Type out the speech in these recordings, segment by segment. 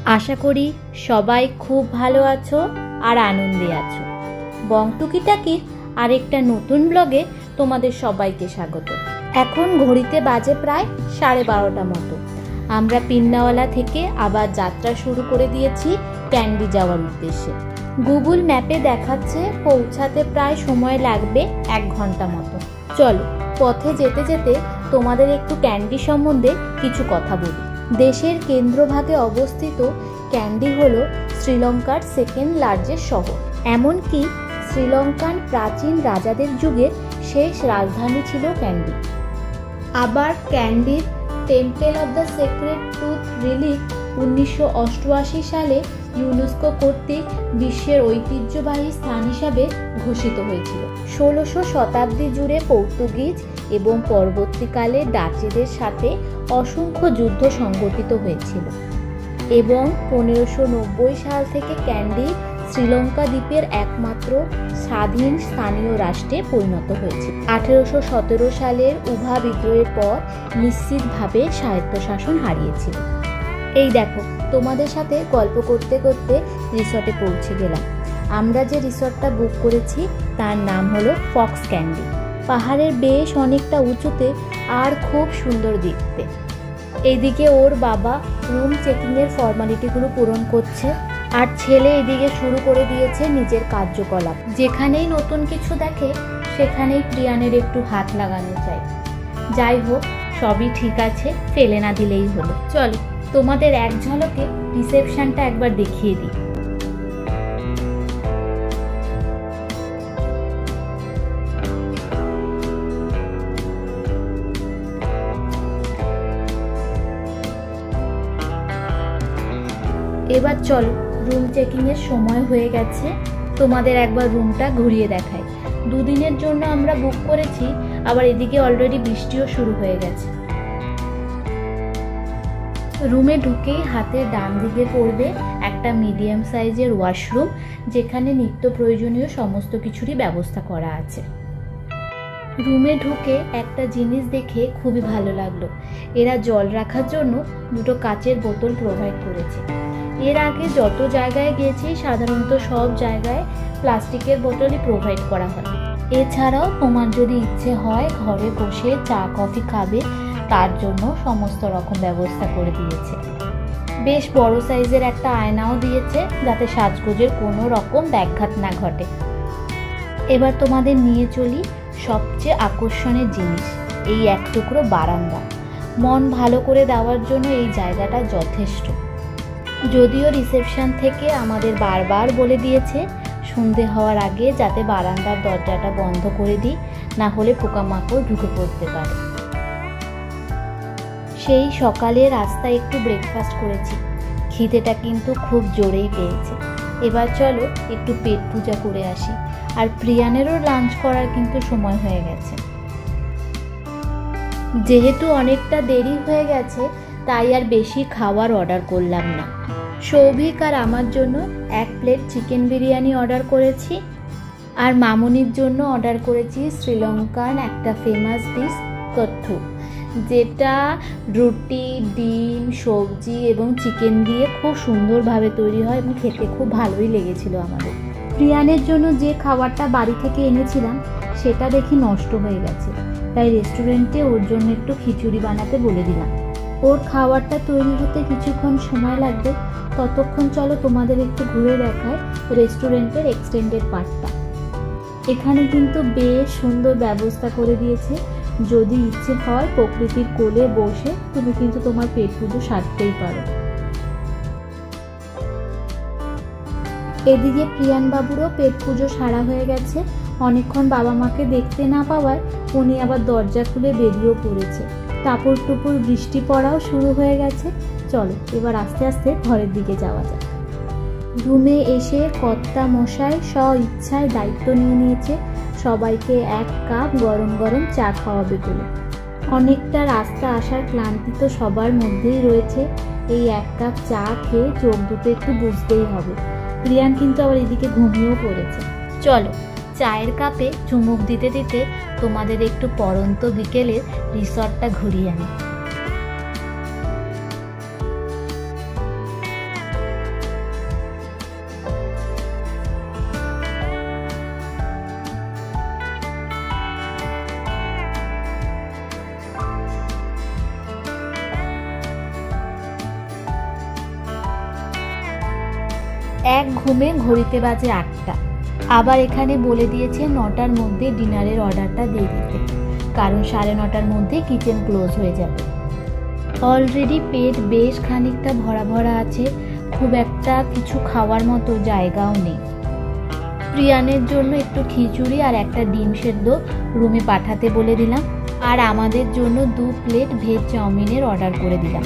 आशा करी सबाई खूब भालो आछो और आनंदे आछो। बंगटुकिटाकिर आरेकटा नतून ब्लगे तोमादेर सबाइके स्वागत। एखन घड़िते बाजे प्राय 12:30 मतो। आमरा पिन्नावाला थेके आबार यात्रा शुरू करे दिएछि कैंडी जाওয়ার उद्देश्ये। गुगल मैपे देखाচ্ছে पौঁছাতে प्राय समय लागबे 1 घंटा मतो। चलो पथे जेते जेते तोमादेर एकटु कैंडी सम्बन्धे किछु कथा बोली। देशेर केंद्रभागे अवस्थित कैंडी हलो श्रीलंकार सेकेंड लार्जेस्ट शहर। एमनकि श्रीलंकान प्राचीन राजादेर जुगे शेष राजधानी छिलो कैंडी। आबार कैंडीर temple of the sacred tooth relic 1988 साले यूनेस्को कर्तृक विश्वेर ऐतिह्यबाही स्थान हिसाबे घोषित हयेछिलो। 16शो शताब्दी जुड़े पोर्तुगीज एवं परवर्तीकाले डाचीदेर साथे असंख्य युद्ध संगठित हयेछिलो एवं 1590 साल थेके कैंडी श्रीलंका द्वीपेर एकमात्र स्वाधीन स्थानीय राष्ट्रे परिणत हयेছে। 1817 सालेर उभा विद्रोहेर पर निश्चितभावे स्वायत्तशासन हारिয়েছিল। এই দেখো তোমাদের সাথে গল্প করতে করতে রিসর্টে পৌঁছে গেলাম। আমরা যে রিসর্টটা বুক করেছি তার নাম হলো ফক্স ক্যান্ডি। পাহাড়ের বেশ অনেকটা উঁচুতে আর খুব সুন্দর দেখতে। এইদিকে ওর বাবা রুম চেকিংয়ের ফর্মালিটিগুলো পূরণ করছে আর ছেলে এদিকে শুরু করে দিয়েছে নিজের কার্যকলাপ। যেখানেই নতুন কিছু দেখে সেখানেই প্রিয়ানের একটু হাত লাগানো চাই। যাই হোক সবই ঠিক আছে, ফেলে না দিলেই হলো। চলো তোমাদের এক ঝলকে রিসেপশনটা একবার দেখিয়ে দিই। এবার চলো রুম চেকিং এর সময় হয়ে গেছে, তোমাদের একবার রুমটা ঘুরিয়ে দেখাই। দুদিনের জন্য আমরা বুক করেছি, আবার এদিকে অলরেডি বৃষ্টিও শুরু হয়ে গেছে। রুমে ঢুকেই হাতের ডান দিকে পড়বে একটা মিডিয়াম সাইজের ওয়াশরুম, যেখানে নিত্য প্রয়োজনীয় সমস্ত কিছুরই ব্যবস্থা করা আছে। রুমে ঢুকে একটা জিনিস দেখে খুবই ভালো লাগলো, এরা জল রাখার জন্য দুটো কাচের বোতল প্রোভাইড করেছে। এর আগে যত জায়গায় গিয়েছি সাধারণত সব জায়গায় প্লাস্টিকের বোতলই প্রোভাইড করা হয়। এছাড়াও তোমার যদি ইচ্ছে হয় ঘরে বসে চা কফি খাবে, তার জন্য সমস্ত রকম ব্যবস্থা করে দিয়েছে। বেশ বড় সাইজের একটা আয়নাও দিয়েছে যাতে সাজগোজের কোনো রকম ব্যাঘাত না ঘটে। এবার তোমাদের নিয়ে চলি সবচেয়ে আকর্ষণের জিনিস, এই এক টুকরো বারান্দা। মন ভালো করে দেওয়ার জন্য এই জায়গাটা যথেষ্ট। যদিও রিসেপশন থেকে আমাদের বারবার বলে দিয়েছে সন্ধে হওয়ার আগে যাতে বারান্দার দরজাটা বন্ধ করে দিই, না হলে পোকামাকড় ঢুকে পড়তে পারে। সেই সকালে রাস্তায় একটু ব্রেকফাস্ট করেছি, খিদেটা কিন্তু খুব জোরেই পেয়েছে। এবার চলো একটু পেট পূজা করে আসি। আর প্রিয়ানেরও লাঞ্চ করার কিন্তু সময় হয়ে গেছে। যেহেতু অনেকটা দেরি হয়ে গেছে তাই আর বেশি খাবার অর্ডার করলাম না। সৌভিক আর আমার জন্য 1 প্লেট চিকেন বিরিয়ানি অর্ডার করেছি, আর মামুনির জন্য অর্ডার করেছি শ্রীলঙ্কান একটা ফেমাস ডিশ কত্থু, যেটা রুটি ডিম সবজি এবং চিকেন দিয়ে খুব সুন্দরভাবে তৈরি হয় এবং খেতে খুব ভালোই লেগেছিল আমাদের। প্রিয়ানের জন্য যে খাবারটা বাড়ি থেকে এনেছিলাম সেটা দেখি নষ্ট হয়ে গেছে, তাই রেস্টুরেন্টে ওর জন্য একটু খিচুড়ি বানাতে বলে দিলাম। ওর খাবারটা তৈরি হতে কিছুক্ষণ সময় লাগবে, ততক্ষণ চলো তোমাদের একটু ঘুরে দেখায় রেস্টুরেন্টের এক্সটেন্ডেড পার্টটা। এখানে কিন্তু বেশ সুন্দর ব্যবস্থা করে দিয়েছে, যদি ইচ্ছে হয় প্রকৃতির কোলে বসে তুমি কিন্তু তোমার পেট পুজো সারতেই পারো। এদিকে প্রিয়ান বাবুরও পেট পুজো সারা হয়ে গেছে। অনেকক্ষণ বাবা মাকে দেখতে না পাওয়ায় উনি আবার দরজা খুলে বেরিয়েও পড়েছে। টাপুর টুপুর বৃষ্টি পড়াও শুরু হয়ে গেছে। চলো এবার আস্তে আস্তে ঘরের দিকে যাওয়া যাক। রুমে এসে কর্তা মশাই স্ব ইচ্ছায় দায়িত্ব নিয়ে নিয়েছে সবাইকে 1 কাপ গরম গরম চা খাওয়াবে বলে। অনেকটা রাস্তা আসার ক্লান্তি তো সবার মধ্যেই রয়েছে, এই 1 কাপ চা খেয়ে চোখ দুটো একটু বুঝতেই হবে। প্রিয়ান কিন্তু আবার এদিকে ঘুমিয়েও পড়েছে। চলো চায়ের কাপে চুমুক দিতে দিতে তোমাদের একটু পরন্ত বিকেলের রিসর্টটা ঘুরিয়ে আনি। এক ঘুমে ঘড়িতে বাজে 8টা। আবার এখানে বলে দিয়েছে 9টার মধ্যে ডিনারের অর্ডারটা দিয়ে দিতে, কারণ 9:30টার মধ্যে কিচেন ক্লোজ হয়ে যাবে। অলরেডি পেট বেশ খানিকটা ভরা ভরা আছে, খুব একটা কিছু খাওয়ার মতো জায়গাও নেই। প্রিয়ানের জন্য একটু খিচুড়ি আর একটা ডিম সেদ্ধ রুমে পাঠাতে বলে দিলাম, আর আমাদের জন্য 2 প্লেট ভেজ চাউমিনের অর্ডার করে দিলাম।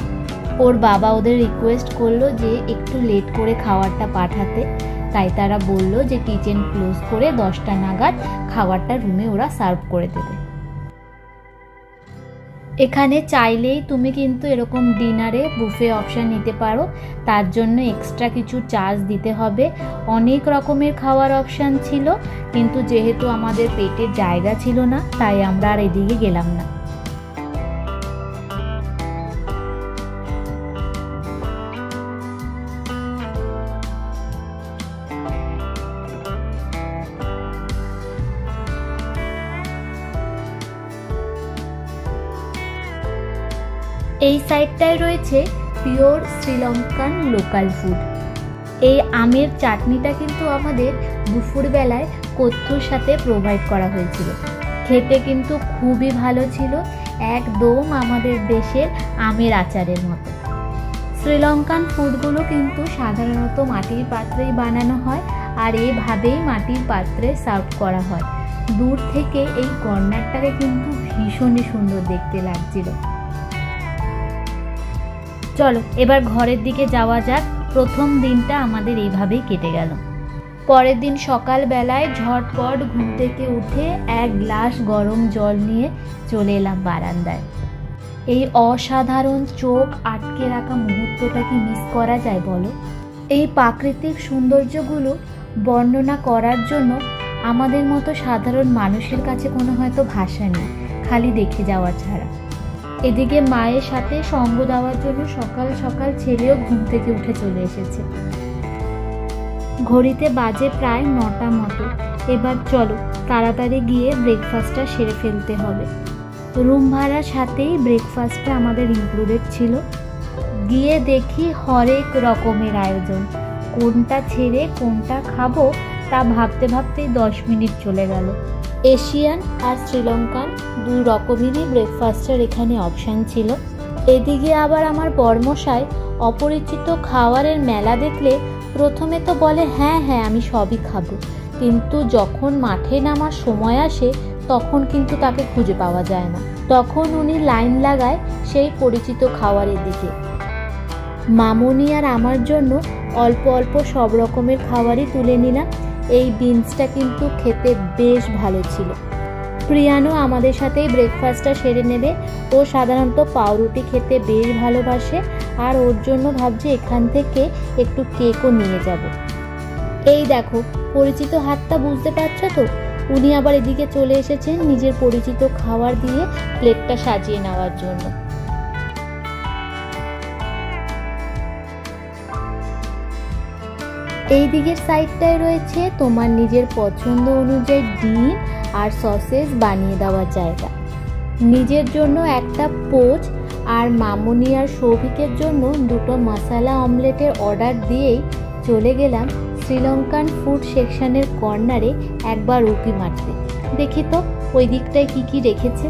ওর বাবা ওদের রিকোয়েস্ট করলো যে একটু লেট করে খাবারটা পাঠাতে, তাই তারা বলল যে কিচেন ক্লোজ করে 10টা নাগাদ খাবারটা রুমে ওরা সার্ভ করে দেবে। এখানে চাইলেই তুমি কিন্তু এরকম ডিনারে বুফে অপশান নিতে পারো, তার জন্য এক্সট্রা কিছু চার্জ দিতে হবে। অনেক রকমের খাওয়ার অপশান ছিল, কিন্তু যেহেতু আমাদের পেটের জায়গা ছিল না, তাই আমরা আর এদিকে গেলাম না। এই সাইডটায় রয়েছে পিওর শ্রীলঙ্কান লোকাল ফুড। এই আমের চাটনিটা কিন্তু আমাদের দুপুরবেলায় কত্থুর সাথে প্রোভাইড করা হয়েছিল। খেতে কিন্তু খুবই ভালো ছিল, একদম আমাদের দেশের আমের আচারের মতো। শ্রীলঙ্কান ফুডগুলো কিন্তু সাধারণত মাটির পাত্রেই বানানো হয়, আর এভাবেই মাটির পাত্রে সার্ভ করা হয়। দূর থেকে এই কর্নারটাকে কিন্তু ভীষণই সুন্দর দেখতে লাগছিল। চলো এবার ঘরের দিকে যাওয়া যাক। প্রথম দিনটা আমাদের এইভাবেই কেটে গেল। পরের দিন সকালবেলায় ঝটপট ঘুম থেকে উঠে 1 গ্লাস গরম জল নিয়ে চলে এলাম বারান্দায়। এই অসাধারণ চোখ আটকে রাখা মুহূর্তটা কি মিস করা যায় বলো? এই প্রাকৃতিক সৌন্দর্যগুলো বর্ণনা করার জন্য আমাদের মতো সাধারণ মানুষের কাছে কোনো হয়তো ভাষা নেই, খালি দেখে যাওয়া ছাড়া। এদিকে মায়ের সাথে সঙ্গ দেওয়ার জন্য সকাল সকাল ছেলেও ঘুম থেকে উঠে চলে এসেছে। ঘড়িতে বাজে প্রায় 9টা মতো। এবার চলো তাড়াতাড়ি গিয়ে ব্রেকফাস্টটা সেরে ফেলতে হবে। রুম ভাড়ার সাথেই ব্রেকফাস্টটা আমাদের ইনক্লুডেড ছিল। গিয়ে দেখি হরেক রকমের আয়োজন, কোনটা ছেড়ে কোনটা খাবো তা ভাবতে ভাবতেই 10 মিনিট চলে গেল। এশিয়ান আর শ্রীলঙ্কান 2 রকমেরই ব্রেকফাস্টের এখানে অপশান ছিল। এদিকে আবার আমার বর্মশাই অপরিচিত খাবারের মেলা দেখলে প্রথমে তো বলে হ্যাঁ হ্যাঁ আমি সবই খাবো, কিন্তু যখন মাঠে নামার সময় আসে তখন কিন্তু তাকে খুঁজে পাওয়া যায় না। তখন উনি লাইন লাগায় সেই পরিচিত খাবারের দিকে। মামনি আর আমার জন্য অল্প অল্প সব রকমের খাবারই তুলে নিলাম। এই বিনসটা কিন্তু খেতে বেশ ভালো ছিল। প্রিয়ানও আমাদের সাথেই ব্রেকফাস্টটা সেরে নেবে। ও সাধারণত পাউরুটি খেতে বেশ ভালোবাসে, আর ওর জন্য ভাবছি এখান থেকে একটু কেকও নিয়ে যাব। এই দেখো পরিচিত হাতটা বুঝতে পারছো তো? উনি আবার এদিকে চলে এসেছেন নিজের পরিচিত খাবার দিয়ে প্লেটটা সাজিয়ে নেওয়ার জন্য। এই দিকের সাইডটায় রয়েছে তোমার নিজের পছন্দ অনুযায়ী ডিম আর সসেস বানিয়ে দেওয়ার জায়গা। নিজের জন্য একটা পোচ আর মামনি আর সৌভিকের জন্য 2টো মশলা অমলেটের অর্ডার দিয়েই চলে গেলাম শ্রীলঙ্কান ফুড সেকশনের কর্নারে একবার উঁকি মারতে। দেখি তো ওই দিকটায় কি কি রেখেছে।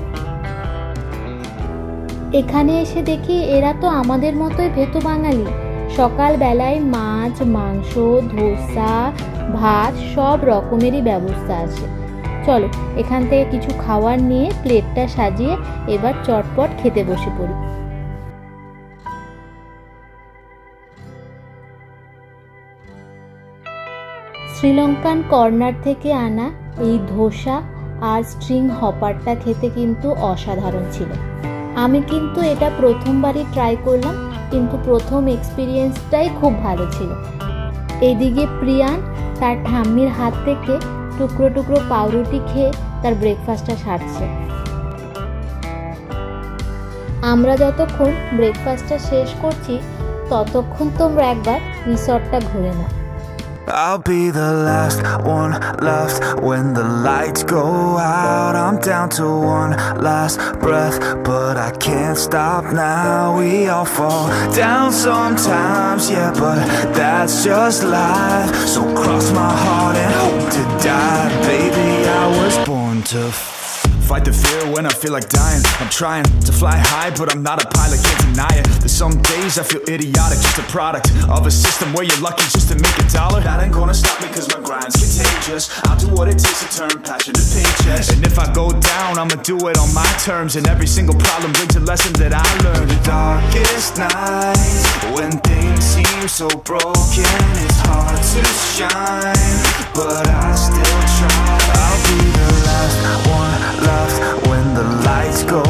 এখানে এসে দেখি এরা তো আমাদের মতোই ভেতো বাঙালি। সকালবেলায় মাছ, মাংস, ধোসা, ভাত সব রকমেরই ব্যবস্থা আছে। চলো এখান থেকে কিছু খাবার নিয়ে প্লেটটা সাজিয়ে এবার চটপট খেতে বসে পড়ি। শ্রীলঙ্কান কর্নার থেকে আনা এই ধোসা আর স্ট্রিং হপারটা খেতে কিন্তু অসাধারণ ছিল। আমি কিন্তু এটা প্রথমবারই ট্রাই করলাম, কিন্তু প্রথম এক্সপিরিয়েন্সটাই খুব ভালো ছিল। এদিকে প্রিয়ান তার ঠাম্মির হাত থেকে টুকরো টুকরো পাউরুটি খেয়ে তার ব্রেকফাস্টটা সারছে। আমরা যতক্ষণ ব্রেকফাস্টটা শেষ করছি ততক্ষণ তোমরা একবার রিসর্টটা ঘুরে নাও। I'll be the last one left when the lights go out. I'm down to one last breath, but I can't stop now. We all fall down sometimes, yeah, but that's just life. So cross my heart and hope to die. Baby, I was born to fight the fear when I feel like dying. I'm trying to fly high, but I'm not a pilot, can't deny it. There's some days I feel idiotic, just a product of a system where you're lucky just to make $1. That ain't gonna stop me cause my grind's contagious. I'll do what it takes to turn passion to paychecks. And if I go down, I'ma do it on my terms. And every single problem brings a lesson that I learned. The darkest nights, when things seem so broken, it's hard to shine, but I still try. I'll be the last one left when the lights go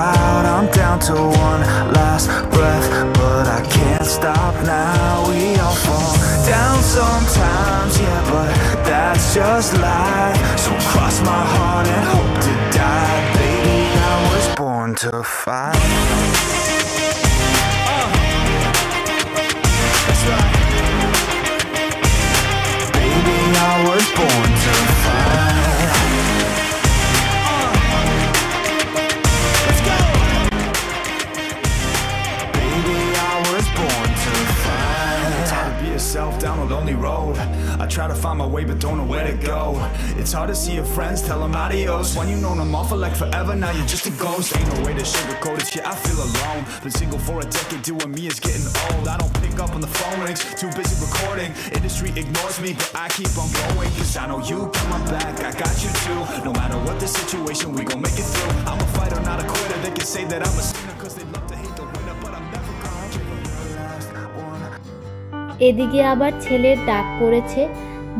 out. I'm down to one last breath, but I can't stop now. We all fall down sometimes, yeah, but that's just life. So cross my heart and hope to die. Baby, I was born to fight. That's right. Baby, I was born to fight. Down a lonely road, I try to find my way but don't know where to go. It's hard to see your friends, tell them adios. When you know them all for like forever, now you're just a ghost. Ain't no way to sugarcoat it, yeah, I feel alone. Been single for a decade, doing me is getting old. I don't pick up when the phone rings, too busy recording. Industry ignores me, but I keep on going, cause I know you got my back, I got you too. No matter what the situation, we gon' make it through. I'm a fighter, not a quitter. They can say that I'm a sinner cause they love to hate the winner, but I'm never gonna give up the last one. এদিকে আবার ছেলের ডাক পড়েছে,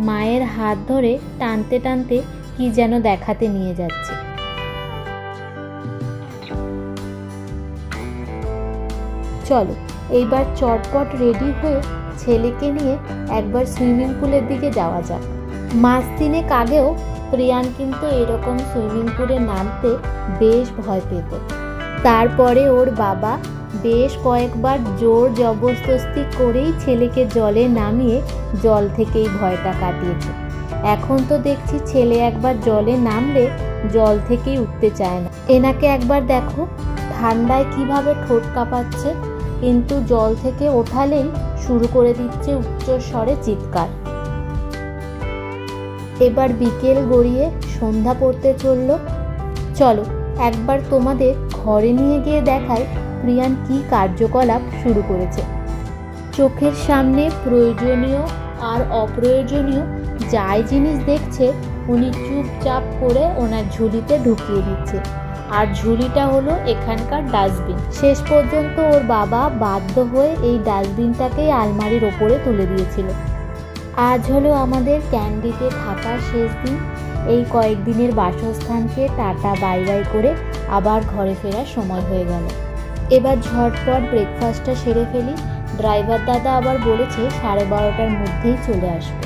মায়ের হাত ধরে টানতে টানতে কি যেন দেখাতে নিয়ে যাচ্ছে। চলো এইবার চটপট রেডি হয়ে ছেলেকে নিয়ে একবার সুইমিং পুলের দিকে যাওয়া যাক। মাস তিনেক আগেও প্রিয়ান কিন্তু এরকম সুইমিং পুলে নামতে বেশ ভয় পেত। তারপরে ওর বাবা বেশ কয়েকবার জোর জবরদস্তি করেই ছেলেকে জলে নামিয়ে জল থেকেই ভয়টা কাটিয়েছে। এখন তো দেখছি ছেলে একবার জলে নামলে জল থেকেই উঠতে চায় না। এনাকে একবার দেখো ঠান্ডায় কিভাবে ঠোঁট কাঁপাচ্ছে, কিন্তু জল থেকে ওঠালেই শুরু করে দিচ্ছে উচ্চ স্বরে চিৎকার। এবার বিকেল গড়িয়ে সন্ধ্যা পড়তে চলল। চলো একবার তোমাদের ঘরে নিয়ে গিয়ে দেখাই প্রিয়ান কি কার্যকলাপ শুরু করেছে। চোখের সামনে প্রয়োজনীয় আর অপ্রয়োজনীয় যাই জিনিস দেখছে উনি চুপচাপ করে ওনার ঝুলিতে ঢুকিয়ে দিচ্ছে। আর ঝুলিটা হলো এখানকার ডাস্টবিন। শেষ পর্যন্ত ওর বাবা বাধ্য হয়ে এই ডাস্টবিনটাকেই আলমারির ওপরে তুলে দিয়েছিল। আজ হলো আমাদের ক্যান্ডিতে থাকার শেষ দিন। এই কয়েকদিনের বাসস্থানকে টাটা বাই বাই করে আবার ঘরে ফেরার সময় হয়ে গেল। এবার ঝটপট ব্রেকফাস্টটা সেরে ফেলি। ড্রাইভার দাদা আবার বলেছে 12:30টার মধ্যেই চলে আসবে।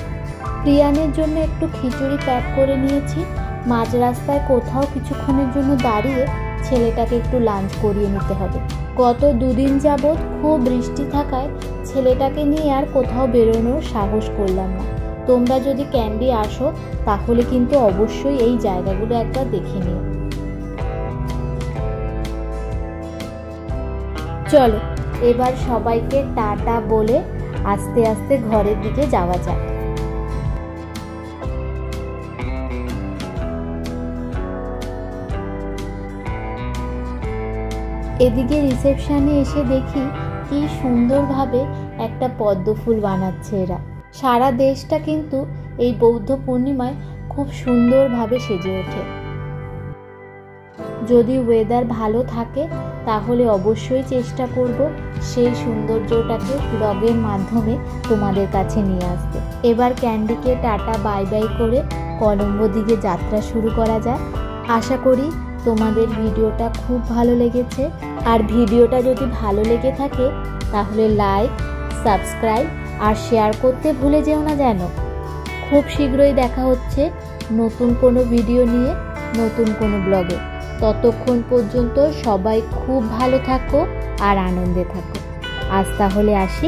প্রিয়ানের জন্য একটু খিচুড়ি প্যাক করে নিয়েছি। মাঝ রাস্তায় কোথাও কিছুক্ষণের জন্য দাঁড়িয়ে ছেলেটাকে একটু লাঞ্চ করিয়ে নিতে হবে। গত 2 দিন যাবৎ খুব বৃষ্টি থাকায় ছেলেটাকে নিয়ে আর কোথাও বেরোনোর সাহস করলাম না। তোমরা যদি ক্যান্ডি আসো তাহলে কিন্তু অবশ্যই এই জায়গাগুলো একবার দেখে নিও। চলো এবার সবাইকে টাটা বলে আস্তে আস্তে ঘরের দিকে যাওয়া যাক। এদিকে রিসেপশনে এসে দেখি কি সুন্দরভাবে একটা পদ্ম ফুল বানাচ্ছে এরা। সারা দেশটা কিন্তু এই বৌদ্ধ পূর্ণিমায় খুব সুন্দরভাবে সেজে ওঠে। যদি ওয়েদার ভালো থাকে তাহলে অবশ্যই চেষ্টা করব সেই সৌন্দর্যটাকে ব্লগের মাধ্যমে তোমাদের কাছে নিয়ে আসতে। এবার ক্যান্ডিকে টাটা বাই বাই করে কলম্বো দিকে যাত্রা শুরু করা যায়। আশা করি তোমাদের ভিডিওটা খুব ভালো লেগেছে। আর ভিডিওটা যদি ভালো লেগে থাকে তাহলে লাইক, সাবস্ক্রাইব আর শেয়ার করতে ভুলে যেও না যেন। খুব শীঘ্রই দেখা হচ্ছে নতুন কোনো ভিডিও নিয়ে, নতুন কোনো ব্লগে। ততক্ষণ পর্যন্ত সবাই খুব ভালো থাকো আর আনন্দে থাকো। আজ তাহলে আসি।